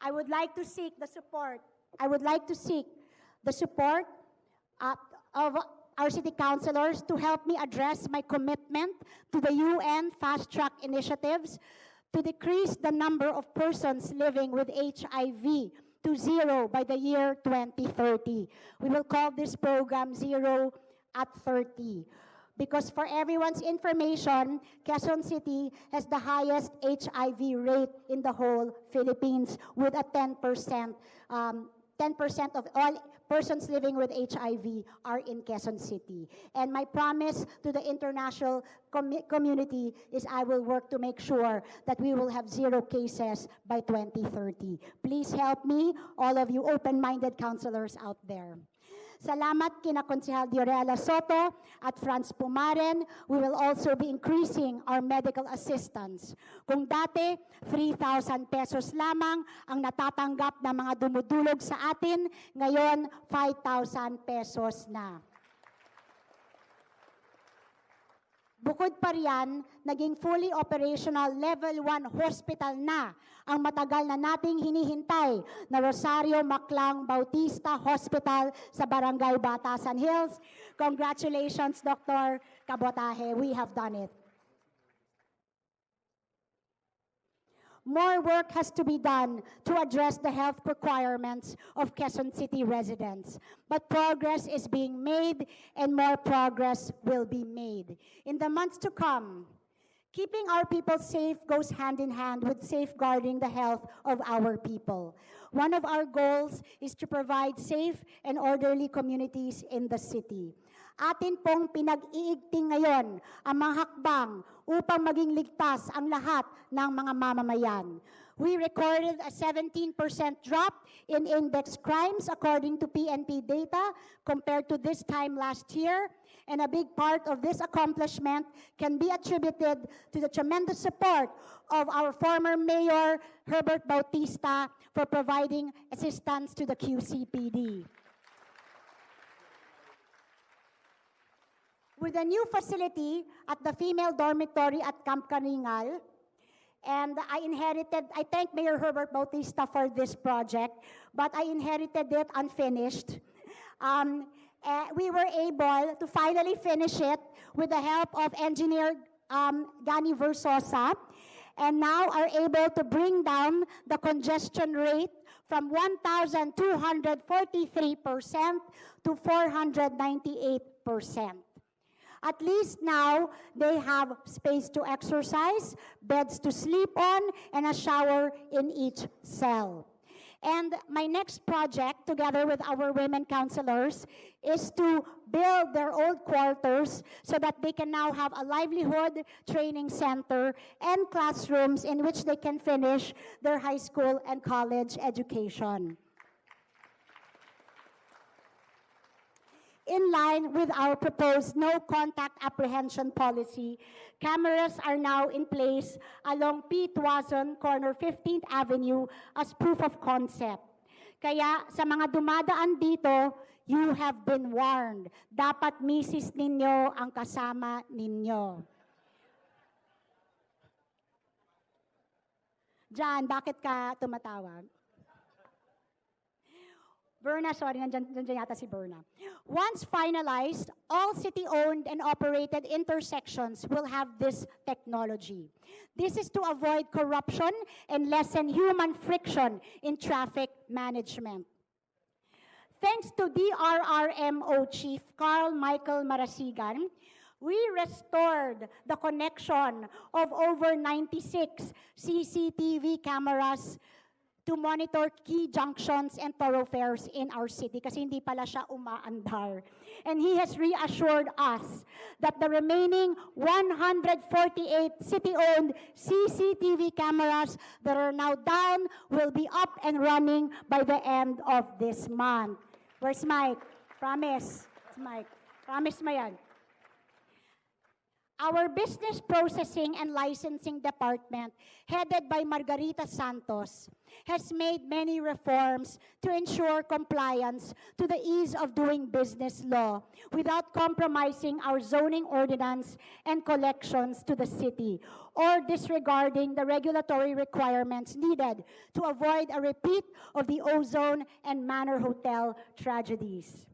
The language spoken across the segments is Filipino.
I would like to seek the support. I would like to seek the support of our city councilors to help me address my commitment to the UN fast-track initiatives to decrease the number of persons living with HIV to 0 by the year 2030. We will call this program 0 at 30. Because for everyone's information, Quezon City has the highest HIV rate in the whole Philippines with a 10%. 10% of all persons living with HIV are in Quezon City. And my promise to the international community is I will work to make sure that we will have 0 cases by 2030. Please help me, all of you open-minded councilors out there. Salamat kina Konsehal Diorela Soto at Franz Pumaren. We will also be increasing our medical assistance. Kung dati, 3,000 pesos lamang ang natatanggap ng mga dumudulog sa atin, ngayon 5,000 pesos na. Bukod pa riyan, naging fully operational level 1 hospital na ang matagal na nating hinihintay na Rosario Maclang Bautista Hospital sa Barangay Batasan Hills. Congratulations, Dr. Cabotaje. We have done it. More work has to be done to address the health requirements of Quezon City residents. But progress is being made and more progress will be made. In the months to come, keeping our people safe goes hand in hand with safeguarding the health of our people. One of our goals is to provide safe and orderly communities in the city. Atin pong pinag-iigting ngayon ang mga hakbang upang maging ligtas ang lahat ng mga mamamayan. We recorded a 17% drop in index crimes according to PNP data compared to this time last year. And a big part of this accomplishment can be attributed to the tremendous support of our former Mayor, Herbert Bautista, for providing assistance to the QCPD. With a new facility at the female dormitory at Camp Karingal, and I thank Mayor Herbert Bautista for this project, but I inherited it unfinished. We were able to finally finish it with the help of engineer Gani Versosa, and now are able to bring down the congestion rate from 1,243% to 498%. At least now, they have space to exercise, beds to sleep on, and a shower in each cell. And my next project, together with our women counselors, is to build their old quarters so that they can now have a livelihood training center and classrooms in which they can finish their high school and college education. In line with our proposed no-contact apprehension policy, cameras are now in place along P. Tuazon, corner 15th Avenue as proof of concept. Kaya sa mga dumadaan dito, you have been warned. Dapat misis ninyo ang kasama ninyo. Jan, bakit ka tumatawa? Berna, sorry, nandyan yata si Berna. Once finalized, all city-owned and operated intersections will have this technology. This is to avoid corruption and lessen human friction in traffic management. Thanks to DRRMO Chief Carl Michael Marasigan, we restored the connection of over 96 CCTV cameras to monitor key junctions and thoroughfares in our city kasi hindi pala siya umaandar. And he has reassured us that the remaining 148 city-owned CCTV cameras that are now down will be up and running by the end of this month. Where's Mike? Promise. It's Mike. Promise mo yan. Our Business Processing and Licensing Department, headed by Margarita Santos, has made many reforms to ensure compliance to the ease of doing business law without compromising our zoning ordinance and collections to the city or disregarding the regulatory requirements needed to avoid a repeat of the Ozone and Manor Hotel tragedies.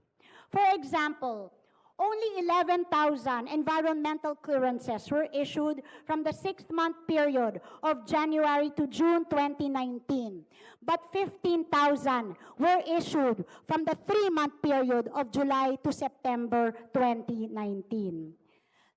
For example, only 11,000 environmental clearances were issued from the 6-month period of January to June 2019, but 15,000 were issued from the 3-month period of July to September 2019.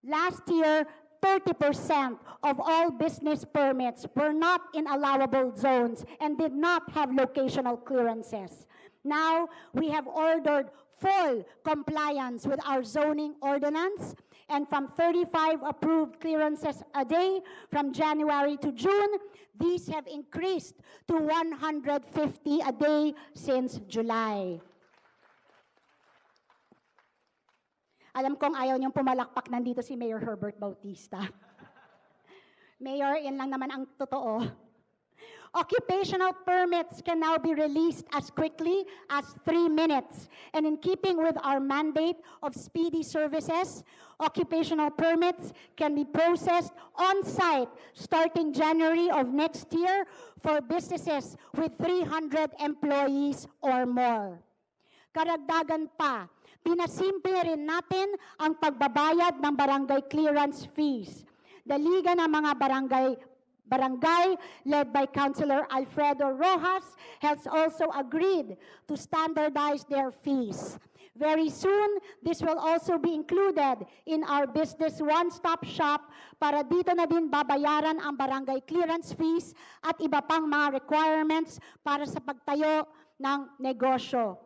Last year, 30% of all business permits were not in allowable zones and did not have locational clearances. Now, we have ordered full compliance with our zoning ordinance, and from 35 approved clearances a day from January to June, these have increased to 150 a day since July. Alam kong ayaw niyong pumalakpak, nandito si Mayor Herbert Bautista. Mayor, yan lang naman ang totoo. Occupational permits can now be released as quickly as 3 minutes. And in keeping with our mandate of speedy services, occupational permits can be processed on-site starting January of next year for businesses with 300 employees or more. Karagdagan pa, pinasimple rin natin ang pagbabayad ng barangay clearance fees. Daliga ng mga barangay led by Councilor Alfredo Rojas has also agreed to standardize their fees. Very soon, this will also be included in our business one-stop shop para dito na din babayaran ang barangay clearance fees at iba pang mga requirements para sa pagtayo ng negosyo.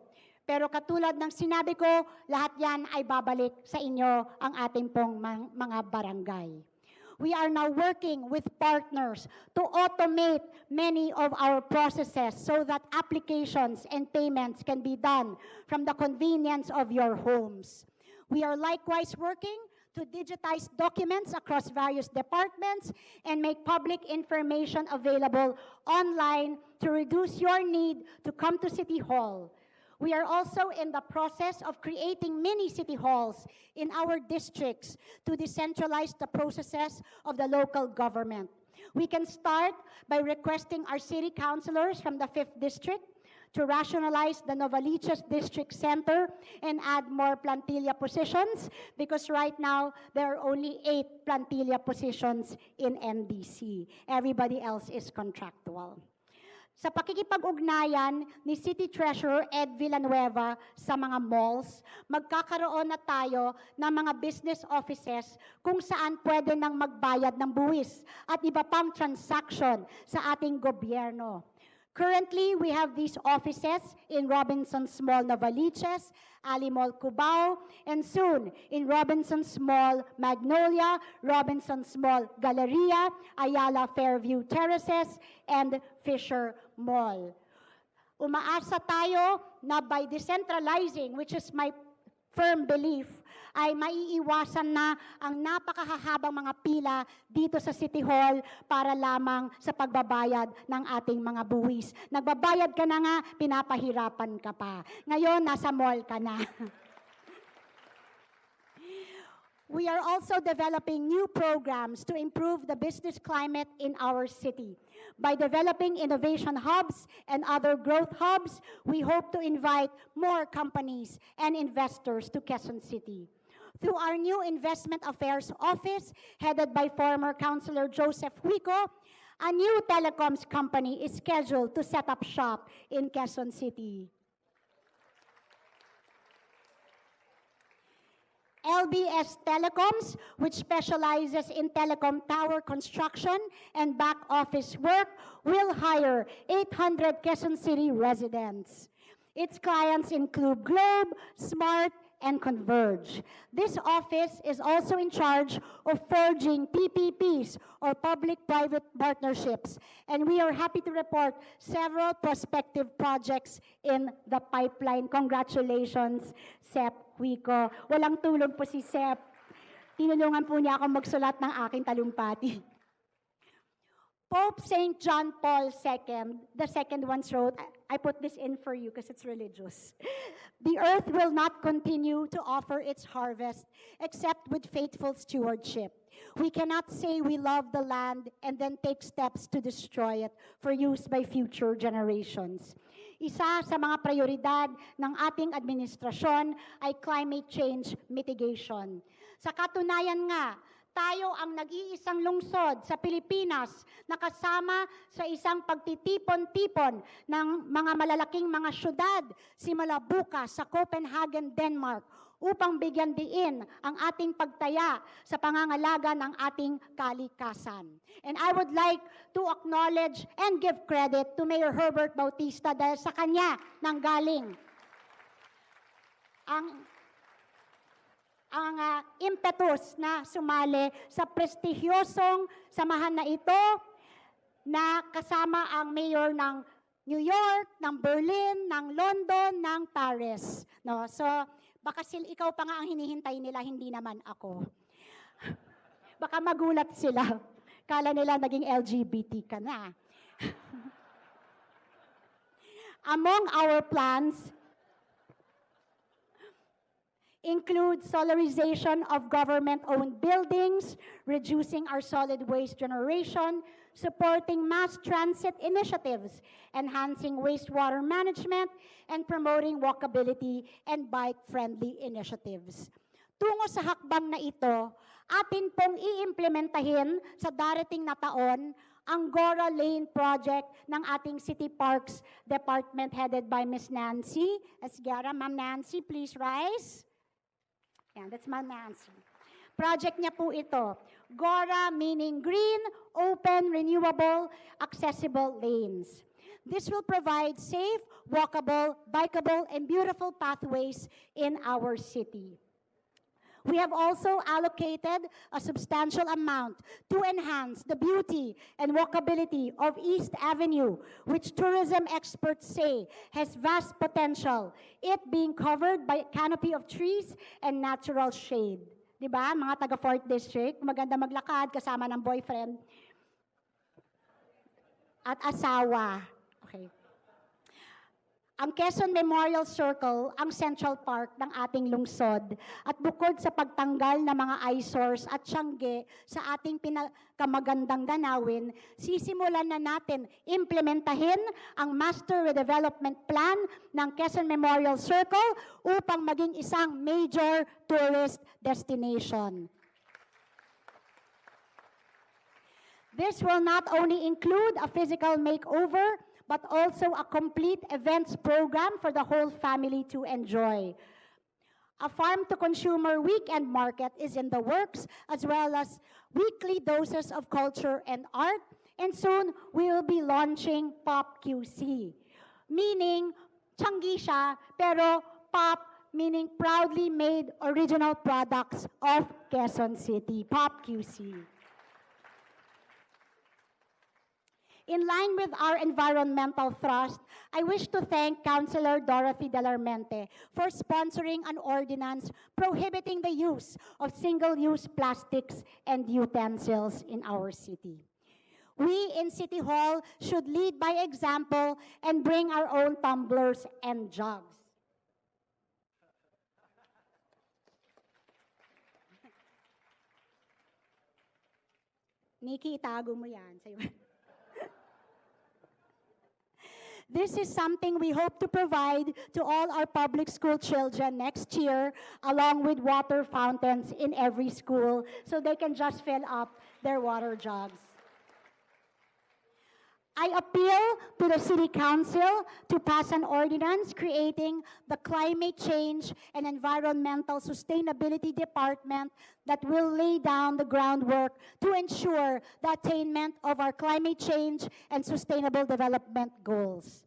Pero katulad ng sinabi ko, lahat yan ay babalik sa inyo ang ating pong mga barangay. We are now working with partners to automate many of our processes so that applications and payments can be done from the convenience of your homes. We are likewise working to digitize documents across various departments and make public information available online to reduce your need to come to City Hall. We are also in the process of creating mini city halls in our districts to decentralize the processes of the local government. We can start by requesting our city councilors from the 5th district to rationalize the Novaliches District Center and add more plantilla positions because right now there are only 8 plantilla positions in NDC. Everybody else is contractual. Sa pakikipag-ugnayan ni City Treasurer Ed Villanueva sa mga malls, magkakaroon na tayo ng mga business offices kung saan pwede nang magbayad ng buwis at iba pang transaction sa ating gobyerno. Currently, we have these offices in Robinson's Mall, Novaliches, Ali Mall, Cubao, and soon in Robinson's Mall, Magnolia, Robinson's Mall, Galleria, Ayala Fairview Terraces, and Fisher Mall. Umaasa tayo na by decentralizing, which is my firm belief, ay maiiwasan na ang napakahahabang mga pila dito sa City Hall para lamang sa pagbabayad ng ating mga buwis. Nagbabayad ka na nga, pinapahirapan ka pa. Ngayon, nasa mall ka na. We are also developing new programs to improve the business climate in our city. By developing innovation hubs and other growth hubs, we hope to invite more companies and investors to Quezon City. Through our new Investment Affairs Office, headed by former Councilor Joseph Huico, a new telecoms company is scheduled to set up shop in Quezon City. LBS Telecoms, which specializes in telecom tower construction and back office work, will hire 800 Quezon City residents. Its clients include Globe, Smart, and Converge. This office is also in charge of forging PPPs or public-private partnerships, and we are happy to report several prospective projects in the pipeline. Congratulations, Sep Huico. Walang tulog po si Sep. tinulungan po niya ako magsulat ng aking talumpati. Pope St. John Paul II, the second one wrote, I put this in for you because it's religious. The earth will not continue to offer its harvest except with faithful stewardship. We cannot say we love the land and then take steps to destroy it for use by future generations. Isa sa mga prioridad ng ating administrasyon ay climate change mitigation. Sa katunayan nga, tayo ang nag-iisang lungsod sa Pilipinas na kasama sa isang pagtitipon-tipon ng mga malalaking mga syudad, simula bukas sa Copenhagen, Denmark, upang bigyan diin ang ating pagtaya sa pangangalaga ng ating kalikasan. And I would like to acknowledge and give credit to Mayor Herbert Bautista dahil sa kanya nanggaling ang impetus na sumali sa prestigyosong samahan na ito na kasama ang mayor ng New York, ng Berlin, ng London, ng Paris. No? So, baka ikaw pa nga ang hinihintay nila, hindi naman ako. Baka magulat sila. Kala nila naging LGBT ka na. Among our plans include solarization of government-owned buildings, reducing our solid waste generation, supporting mass transit initiatives, enhancing wastewater management, and promoting walkability and bike-friendly initiatives. Tungo sa hakbang na ito, atin pong iimplementahin sa darating na taon ang Gora Lane project ng ating City Parks Department headed by Ms. Nancy Esguerra. Ma'am Nancy, please rise. Yeah, that's Ma'am Nancy. Project niya po ito. GORA meaning green, open, renewable, accessible lanes. This will provide safe, walkable, bikeable, and beautiful pathways in our city. We have also allocated a substantial amount to enhance the beauty and walkability of East Avenue, which tourism experts say has vast potential, it being covered by a canopy of trees and natural shade. Diba, mga taga 4th District, maganda maglakad kasama ng boyfriend at asawa. Okay. Ang Quezon Memorial Circle, ang Central Park ng ating lungsod. At bukod sa pagtanggal ng mga eyesores at tiyangge sa ating pinakamagandang ganawin, sisimulan na natin implementahin ang Master Redevelopment Plan ng Quezon Memorial Circle upang maging isang major tourist destination. This will not only include a physical makeover, but also a complete events program for the whole family to enjoy. A farm-to-consumer weekend market is in the works, as well as weekly doses of culture and art, and soon we will be launching Pop QC, meaning tiyanggi siya, pero pop meaning proudly made original products of Quezon City, Pop QC. In line with our environmental thrust, I wish to thank Councilor Dorothy Belmonte for sponsoring an ordinance prohibiting the use of single-use plastics and utensils in our city. We in City Hall should lead by example and bring our own tumblers and jugs. Nikki, itago mo yan. Sa'yo. This is something we hope to provide to all our public school children next year, along with water fountains in every school, so they can just fill up their water jugs. I appeal to the City Council to pass an ordinance creating the Climate Change and Environmental Sustainability Department that will lay down the groundwork to ensure the attainment of our climate change and sustainable development goals.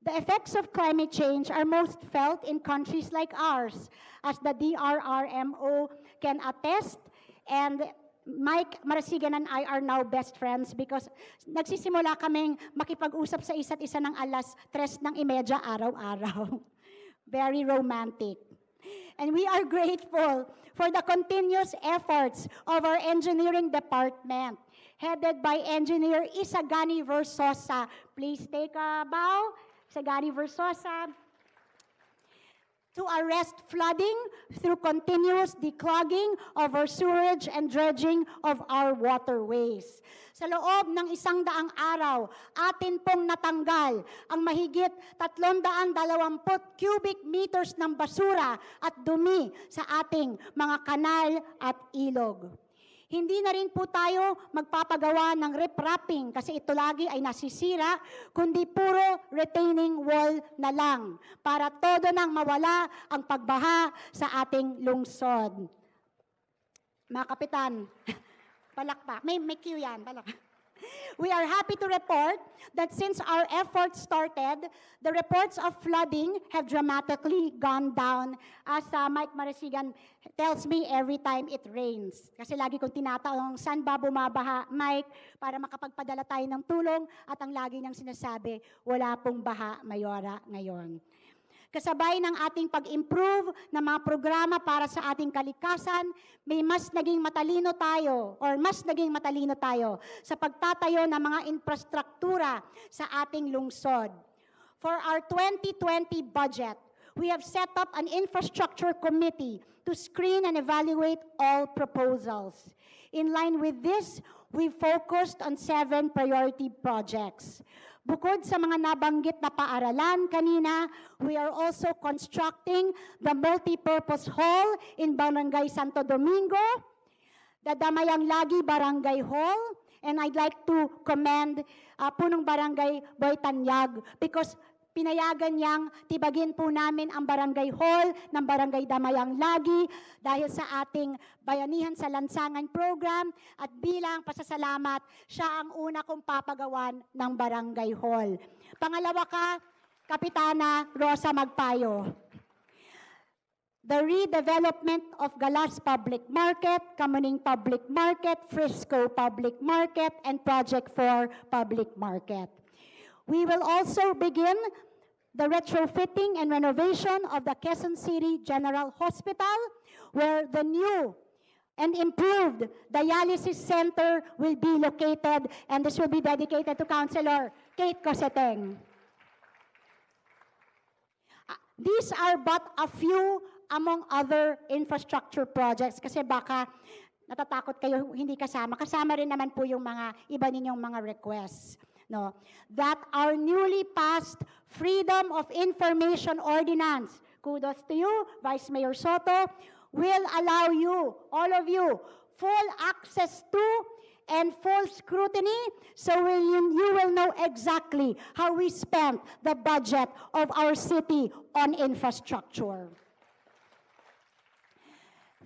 The effects of climate change are most felt in countries like ours, as the DRRMO can attest, and Mike Marasigan and I are now best friends because nagsisimula kaming makipag-usap sa isa't isa ng 3:30 araw-araw. Very romantic. And we are grateful for the continuous efforts of our engineering department, headed by Engineer Isagani Versosa. Please take a bow. Isagani Versosa. To arrest flooding through continuous declogging of our sewerage and dredging of our waterways. Sa loob ng 100 araw, atin pong natanggal ang mahigit 320 cubic meters ng basura at dumi sa ating mga kanal at ilog. Hindi na rin po tayo magpapagawa ng riprapping kasi ito lagi ay nasisira, kundi puro retaining wall na lang para todo nang mawala ang pagbaha sa ating lungsod. Mga kapitan, palakpak. May cue yan, palakpak. We are happy to report that since our efforts started, the reports of flooding have dramatically gone down, as Mike Marasigan tells me every time it rains. Kasi lagi kong tinatanong, saan ba bumabaha, Mike, para makapagpadala tayo ng tulong, at ang lagi niyang sinasabi, wala pong baha, Mayora, ngayon. Kasabay ng ating pag-improve ng mga programa para sa ating kalikasan, mas naging matalino tayo sa pagtatayo ng mga infrastruktura sa ating lungsod. For our 2020 budget, we have set up an infrastructure committee to screen and evaluate all proposals. In line with this, we focused on 7 priority projects. Bukod sa mga nabanggit na paaralan kanina, we are also constructing the multipurpose hall in Barangay Santo Domingo, the Damayang Lagi Barangay Hall, and I'd like to commend Punong Barangay Boy Tanyag because pinayagan niyang tibagin po namin ang barangay hall ng Barangay Damayang Lagi dahil sa ating Bayanihan sa Lansangan program at bilang pasasalamat, siya ang una kong papagawan ng barangay hall. Pangalawa ka, Kapitana Rosa Magpayo. The redevelopment of Galas Public Market, Kamuning Public Market, Frisco Public Market, and Project 4 Public Market. We will also begin the retrofitting and renovation of the Quezon City General Hospital, where the new and improved dialysis center will be located, and this will be dedicated to Councilor Kate Coseteng. These are but a few among other infrastructure projects kasi baka natatakot kayo hindi kasama. Kasama rin naman po yung mga iba ninyong mga requests. No, that our newly passed Freedom of Information Ordinance, kudos to you, Vice Mayor Soto, will allow you, all of you, full access to and full scrutiny, so you will know exactly how we spent the budget of our city on infrastructure.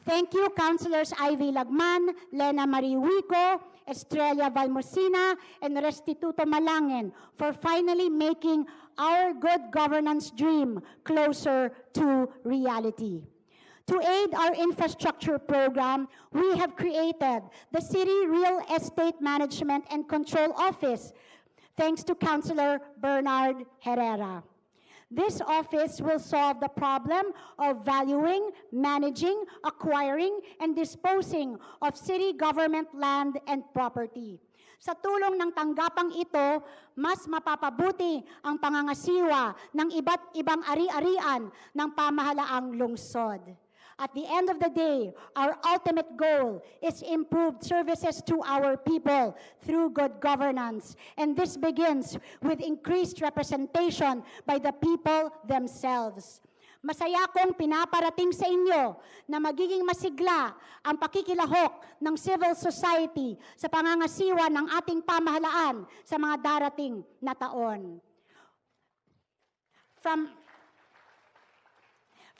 Thank you, Councilors Ivy Lagman, Lena Marie Wico, Estrella Valmosina, and Restituto Malangin for finally making our good governance dream closer to reality. To aid our infrastructure program, we have created the City Real Estate Management and Control Office, thanks to Councilor Bernard Herrera. This office will solve the problem of valuing, managing, acquiring, and disposing of city government land and property. Sa tulong ng tanggapang ito, mas mapapabuti ang pangangasiwa ng iba't ibang ari-arian ng pamahalaang lungsod. At the end of the day, our ultimate goal is improved services to our people through good governance. And this begins with increased representation by the people themselves. Masaya kong pinaparating sa inyo na magiging masigla ang pakikilahok ng civil society sa pangangasiwa ng ating pamahalaan sa mga darating na taon.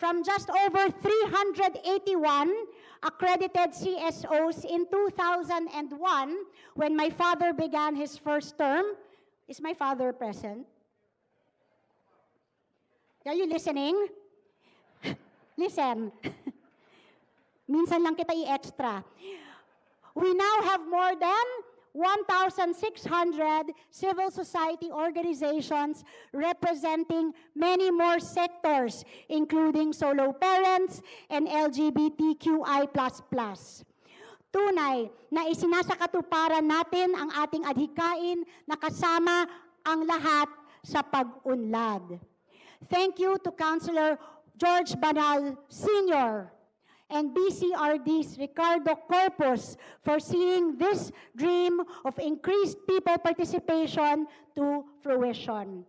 From just over 381 accredited CSOs in 2001, when my father began his first term. Is my father present? Are you listening? Listen. Minsan lang kita i-extra. We now have more than 1,600 civil society organizations representing many more sectors, including solo parents and LGBTQI++. Tunay na isinasakatuparan natin ang ating adhikain na kasama ang lahat sa pag-unlad. Thank you to Councilor George Banal Sr. and BCRD's Ricardo Corpus for seeing this dream of increased people participation to fruition.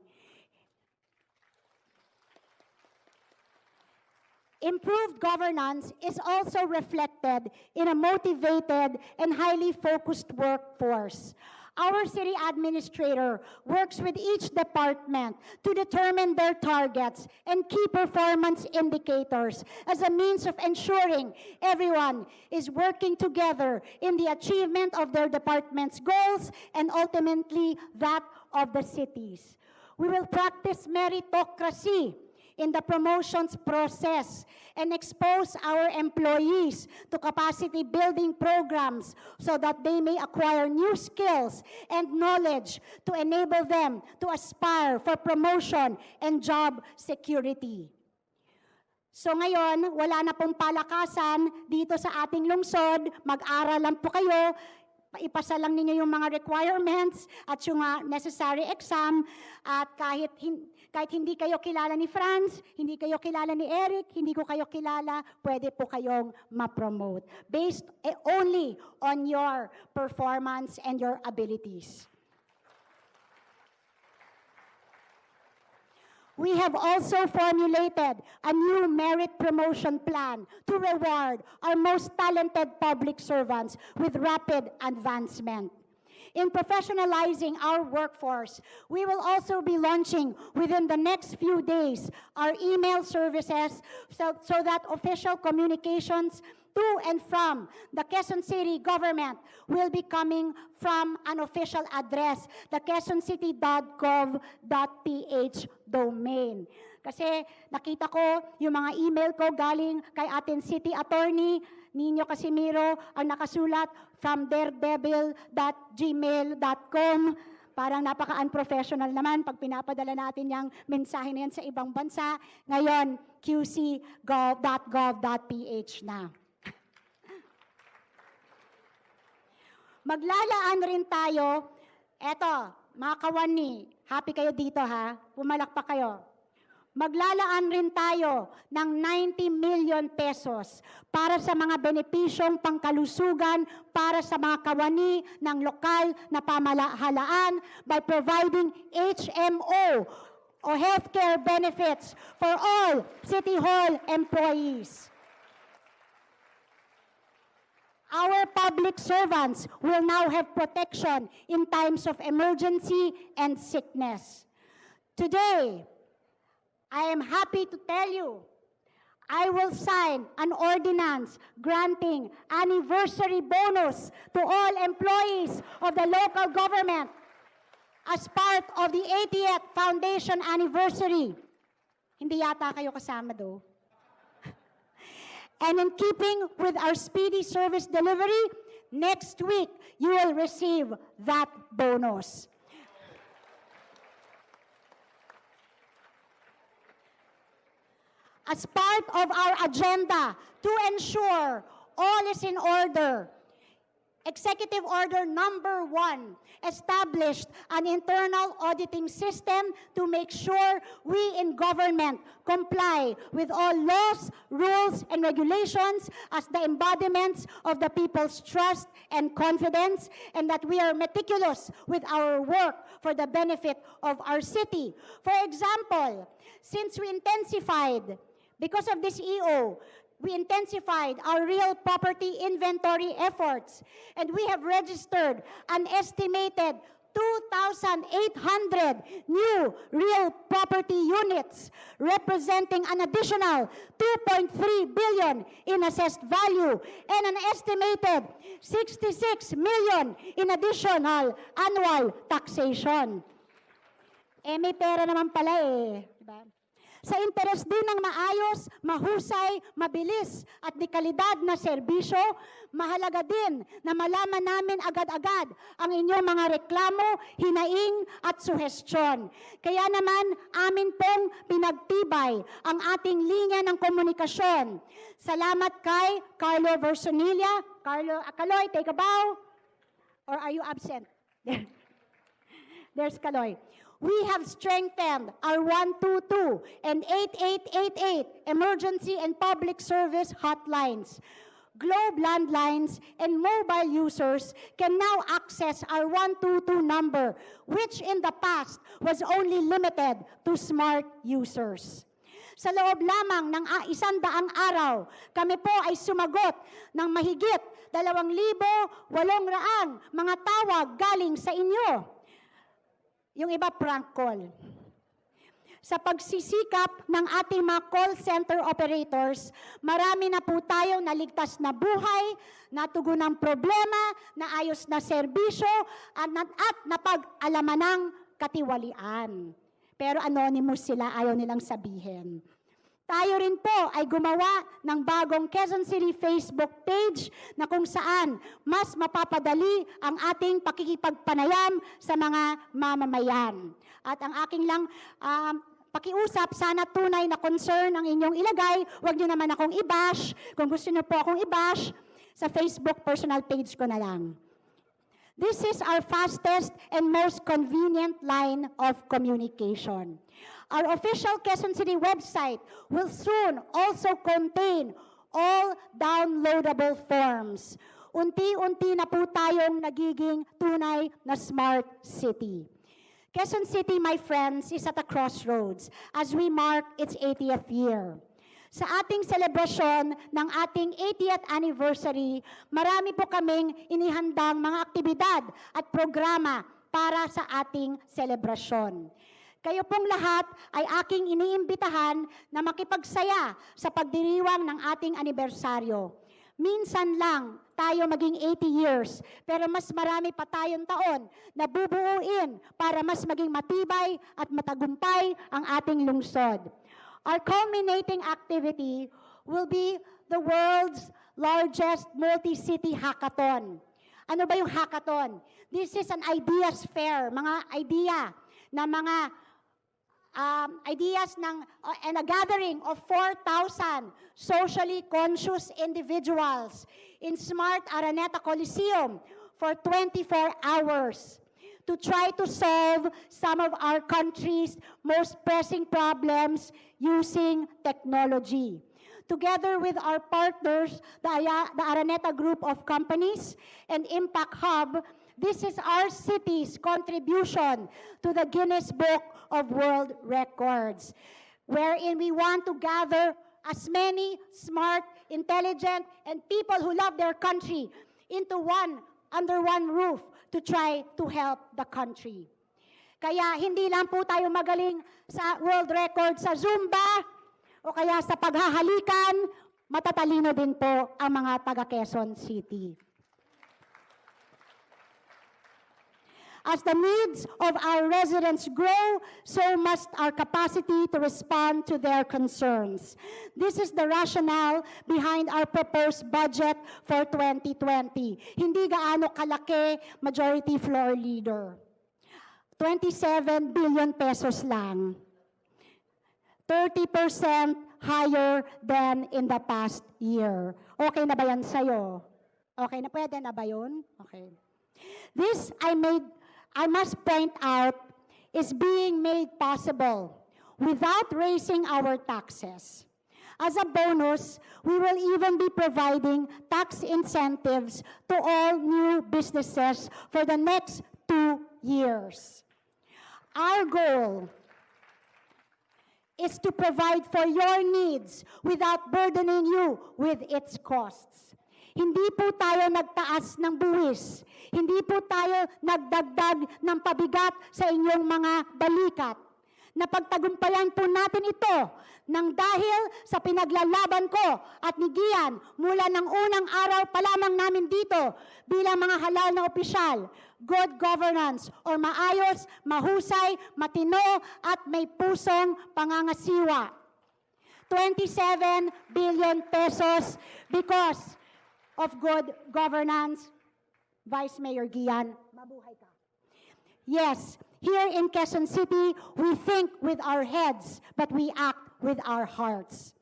Improved governance is also reflected in a motivated and highly focused workforce. Our city administrator works with each department to determine their targets and key performance indicators as a means of ensuring everyone is working together in the achievement of their department's goals and ultimately that of the cities. We will practice meritocracy in the promotions process and expose our employees to capacity building programs so that they may acquire new skills and knowledge to enable them to aspire for promotion and job security. So ngayon, wala na pong palakasan dito sa ating lungsod, mag-aral lang po kayo, ipasa lang ninyo yung mga requirements at yung necessary exam at kahit hindi kayo kilala ni Franz, hindi kayo kilala ni Eric, hindi ko kayo kilala, pwede po kayong ma-promote based only on your performance and your abilities. We have also formulated a new merit promotion plan to reward our most talented public servants with rapid advancement. In professionalizing our workforce, we will also be launching within the next few days our email services so that official communications to and from the Quezon City government will be coming from an official address, the quezoncity.gov.ph domain. Kasi nakita ko yung mga email ko galing kay ating city attorney, Nino Casimiro, ang nakasulat from daredevil.gmail.com. Parang napaka-unprofessional naman pag pinapadala natin yung mensahe na yan sa ibang bansa. Ngayon, qc.gov.ph na. Maglalaan rin tayo, eto, mga kawani, happy kayo dito ha, pumalakpak kayo. Maglalaan rin tayo ng 90 million pesos para sa mga benepisyong pangkalusugan para sa mga kawani ng lokal na pamahalaan by providing HMO o healthcare benefits for all City Hall employees. Our public servants will now have protection in times of emergency and sickness. Today, I am happy to tell you, I will sign an ordinance granting anniversary bonus to all employees of the local government as part of the 80th foundation anniversary. Hindi yata kayo kasama do. And in keeping with our speedy service delivery, next week you will receive that bonus. As part of our agenda to ensure all is in order, Executive Order Number 1 established an internal auditing system to make sure we in government comply with all laws, rules, and regulations as the embodiments of the people's trust and confidence, and that we are meticulous with our work for the benefit of our city. For example, since we intensified, because of this EO, we intensified our real property inventory efforts, and we have registered an estimated 2,800 new real property units, representing an additional 2.3 billion in assessed value and an estimated 66 million in additional annual taxation. May pera naman pala diba? Sa interes din ng maayos, mahusay, mabilis at di kalidad na serbisyo, mahalaga din na malaman namin agad-agad ang inyong mga reklamo, hinaing at suhestyon. Kaya naman, amin pong pinagtibay ang ating linya ng komunikasyon. Salamat kay Carlo Versonilla. Carlo, Kaloy, take a bow. Or are you absent? There's Kaloy. We have strengthened our 122 and 8888 emergency and public service hotlines. Globe landlines and mobile users can now access our 122 number, which in the past was only limited to smart users. Sa loob lamang ng 100 araw, kami po ay sumagot ng mahigit 2,800 mga tawag galing sa inyo. Yung iba prank call. Sa pagsisikap ng ating mga call center operators, marami na po tayong naligtas na buhay, natugon ng problema, naayos na serbisyo, at napag-alaman ng katiwalian. Pero anonymous sila, ayaw nilang sabihin. Tayo rin po ay gumawa ng bagong Quezon City Facebook page na kung saan mas mapapadali ang ating pakikipagpanayam sa mga mamamayan. At ang aking lang pakiusap, sana tunay na concern ang inyong ilagay. Huwag niyo naman akong i-bash. Kung gusto niyo po akong i-bash, sa Facebook personal page ko na lang. This is our fastest and most convenient line of communication. Our official Quezon City website will soon also contain all downloadable forms. Unti-unti na po tayong nagiging tunay na smart city. Quezon City, my friends, is at a crossroads as we mark its 80th year. Sa ating selebrasyon ng ating 80th anniversary, marami po kaming inihandang mga aktibidad at programa para sa ating selebrasyon. Kayo pong lahat ay aking iniimbitahan na makipagsaya sa pagdiriwang ng ating anibersaryo. Minsan lang tayo maging 80 years, pero mas marami pa tayong taon na bubuuin para mas maging matibay at matagumpay ang ating lungsod. Our culminating activity will be the world's largest multi-city hackathon. Ano ba yung hackathon? This is an ideas fair, mga idea na mga ideas and a gathering of 4,000 socially conscious individuals in Smart Araneta Coliseum for 24 hours to try to solve some of our country's most pressing problems using technology. Together with our partners, the Araneta Group of Companies and Impact Hub, this is our city's contribution to the Guinness Book of World Records, wherein we want to gather as many smart, intelligent, and people who love their country under one roof to try to help the country. Kaya hindi lang po tayo magaling sa world record sa Zumba o kaya sa paghahalikan, matatalino din po ang mga taga Quezon City. As the needs of our residents grow, so must our capacity to respond to their concerns. This is the rationale behind our proposed budget for 2020. Hindi gaano kalaki, Majority Floor Leader. 27 billion pesos lang. 30% higher than in the past year. Okay na ba yan sa'yo? Okay na, pwede na ba yun? Okay. This I must point out, is being made possible without raising our taxes. As a bonus, we will even be providing tax incentives to all new businesses for the next 2 years. Our goal is to provide for your needs without burdening you with its costs. Hindi po tayo nagtaas ng buwis. Hindi po tayo nagdagdag ng pabigat sa inyong mga balikat. Napagtagumpayan po natin ito nang dahil sa pinaglalaban ko at ni Gian mula ng unang araw pa lamang namin dito bilang mga halal na opisyal. good governance or maayos, mahusay, matino at may pusong pangangasiwa. 27 billion pesos because of good governance. Vice Mayor Gian, mabuhay ka. Yes, here in Quezon City, we think with our heads, but we act with our hearts.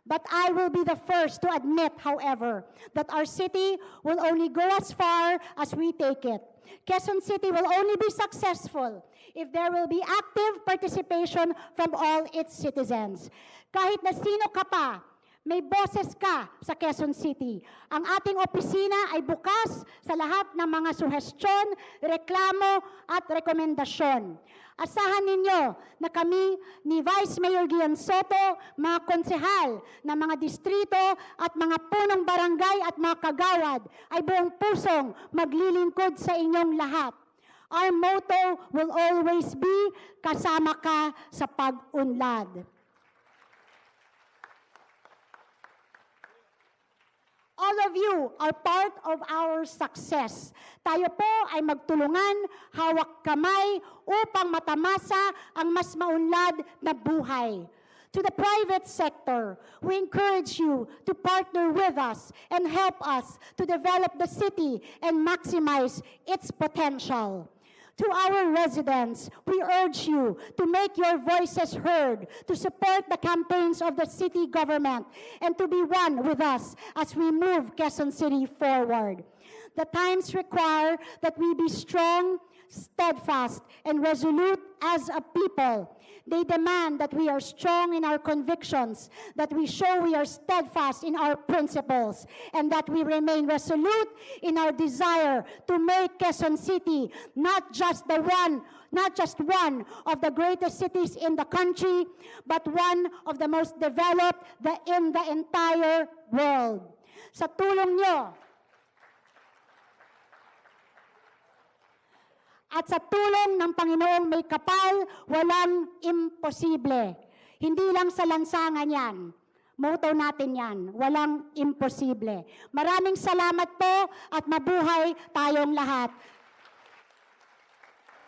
But I will be the first to admit, however, that our city will only go as far as we take it. Quezon City will only be successful if there will be active participation from all its citizens. Kahit na sino ka pa, may boses ka sa Quezon City. Ang ating opisina ay bukas sa lahat ng mga suhestyon, reklamo at rekomendasyon. Asahan ninyo na kami ni Vice Mayor Gian Soto, mga konsehal ng mga distrito at mga punong barangay at mga kagawad ay buong pusong maglilingkod sa inyong lahat. Our motto will always be, kasama ka sa pag-unlad. All of you are part of our success. Tayo po ay magtulungan, hawak kamay upang matamasa ang mas maunlad na buhay. To the private sector, we encourage you to partner with us and help us to develop the city and maximize its potential. To our residents, we urge you to make your voices heard, to support the campaigns of the city government, and to be one with us as we move Quezon City forward. The times require that we be strong, steadfast, and resolute as a people. They demand that we are strong in our convictions, that we show we are steadfast in our principles, and that we remain resolute in our desire to make Quezon City not just one of the greatest cities in the country, but one of the most developed in the entire world. Sa tulong nyo, at sa tulong ng Panginoong may kapal, walang imposible. Hindi lang sa lansangan yan. Motto natin yan, walang imposible. Maraming salamat po at mabuhay tayong lahat.